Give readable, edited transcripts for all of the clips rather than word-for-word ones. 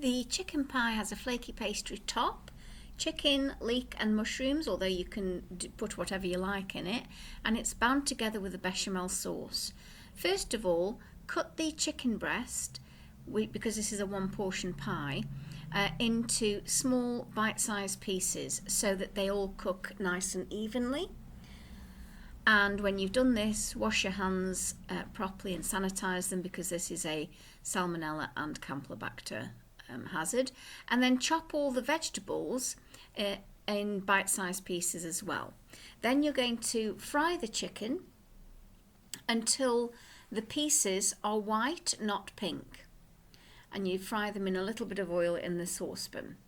The chicken pie has a flaky pastry top, chicken, leek and mushrooms, although you can put whatever you like in it, and it's bound together with a bechamel sauce. First of all, cut the chicken breast, because this is a one portion pie, into small bite-sized pieces so that they all cook nice and evenly. And when you've done this, wash your hands properly and sanitize them, because this is a salmonella and campylobacter hazard. And then chop all the vegetables in bite-sized pieces as well. Then you're going to fry the chicken until the pieces are white, not pink. And you fry them in a little bit of oil in the saucepan.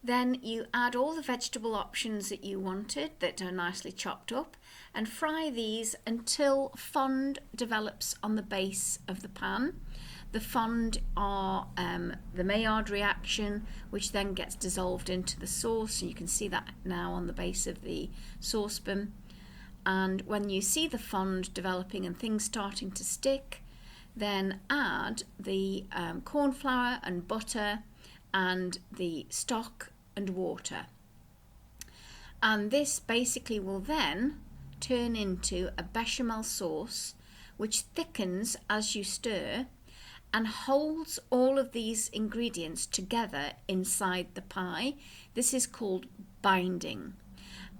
Then you add all the vegetable options that you wanted that are nicely chopped up and fry these until fond develops on the base of the pan. The fond are the Maillard reaction, which then gets dissolved into the sauce. And you can see that now on the base of the saucepan. And when you see the fond developing and things starting to stick, then add the cornflour and butter and the stock and water. And this basically will then turn into a bechamel sauce, which thickens as you stir and holds all of these ingredients together inside the pie. This is called binding.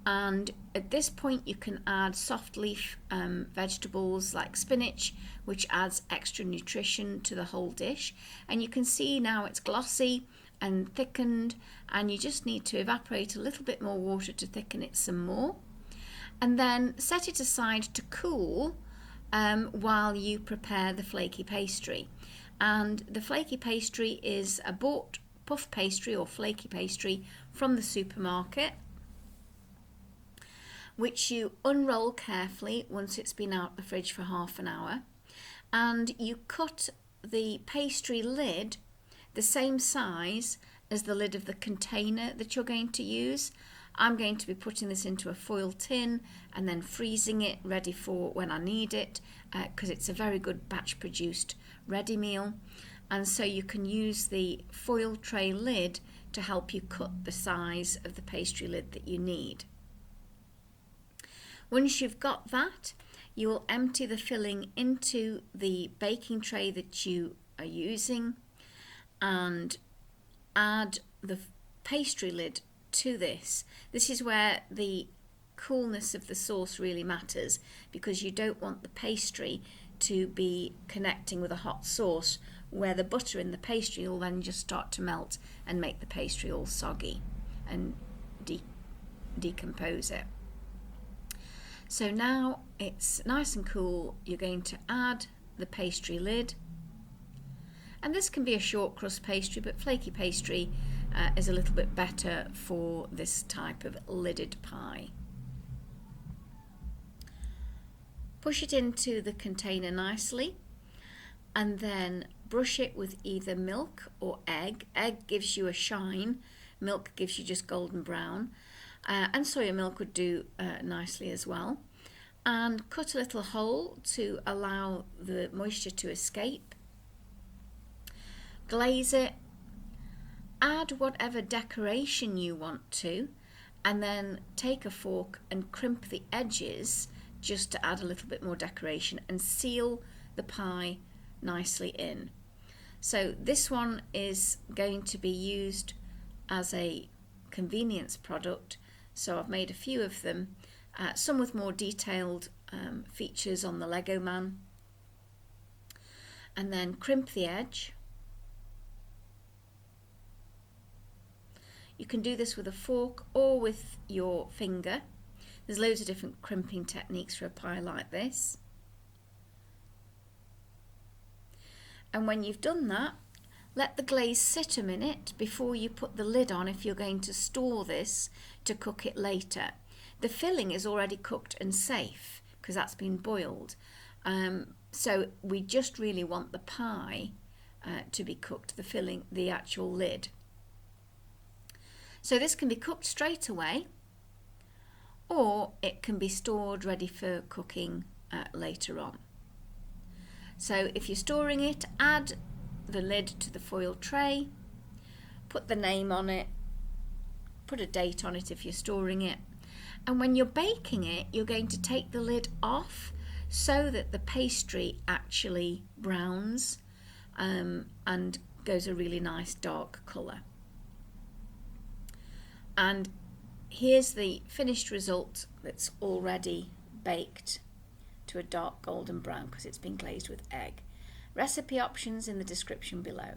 And at this point you can add soft leaf vegetables like spinach, which adds extra nutrition to the whole dish. And you can see now it's glossy and thickened, and you just need to evaporate a little bit more water to thicken it some more. And then set it aside to cool while you prepare the flaky pastry. And the flaky pastry is a bought puff pastry or flaky pastry from the supermarket, which you unroll carefully once it's been out of the fridge for half an hour. And you cut the pastry lid the same size as the lid of the container that you're going to use. I'm going to be putting this into a foil tin and then freezing it ready for when I need it, because it's a very good batch produced ready meal. And so you can use the foil tray lid to help you cut the size of the pastry lid that you need. Once you've got that, you will empty the filling into the baking tray that you are using and add the pastry lid to this. This is where the coolness of the sauce really matters, because you don't want the pastry to be connecting with a hot sauce where the butter in the pastry will then just start to melt and make the pastry all soggy and decompose it. So now it's nice and cool, you're going to add the pastry lid. And this can be a short crust pastry, but flaky pastry is a little bit better for this type of lidded pie. Push it into the container nicely and then brush it with either milk or egg. Egg gives you a shine, milk gives you just golden brown, and soya milk would do nicely as well. And cut a little hole to allow the moisture to escape. Glaze it, add whatever decoration you want to, and then take a fork and crimp the edges just to add a little bit more decoration and seal the pie nicely in. So this one is going to be used as a convenience product, so I've made a few of them, some with more detailed features on the Lego man. And then crimp the edge. You can do this with a fork or with your finger. There's loads of different crimping techniques for a pie like this. And when you've done that, let the glaze sit a minute before you put the lid on if you're going to store this to cook it later. The filling is already cooked and safe because that's been boiled. So we just really want the pie to be cooked, the filling, the actual lid. So this can be cooked straight away, or it can be stored ready for cooking later on. So if you're storing it, add the lid to the foil tray, put the name on it, put a date on it if you're storing it, and when you're baking it, you're going to take the lid off so that the pastry actually browns and goes a really nice dark colour. And here's the finished result that's already baked to a dark golden brown because it's been glazed with egg. Recipe options in the description below.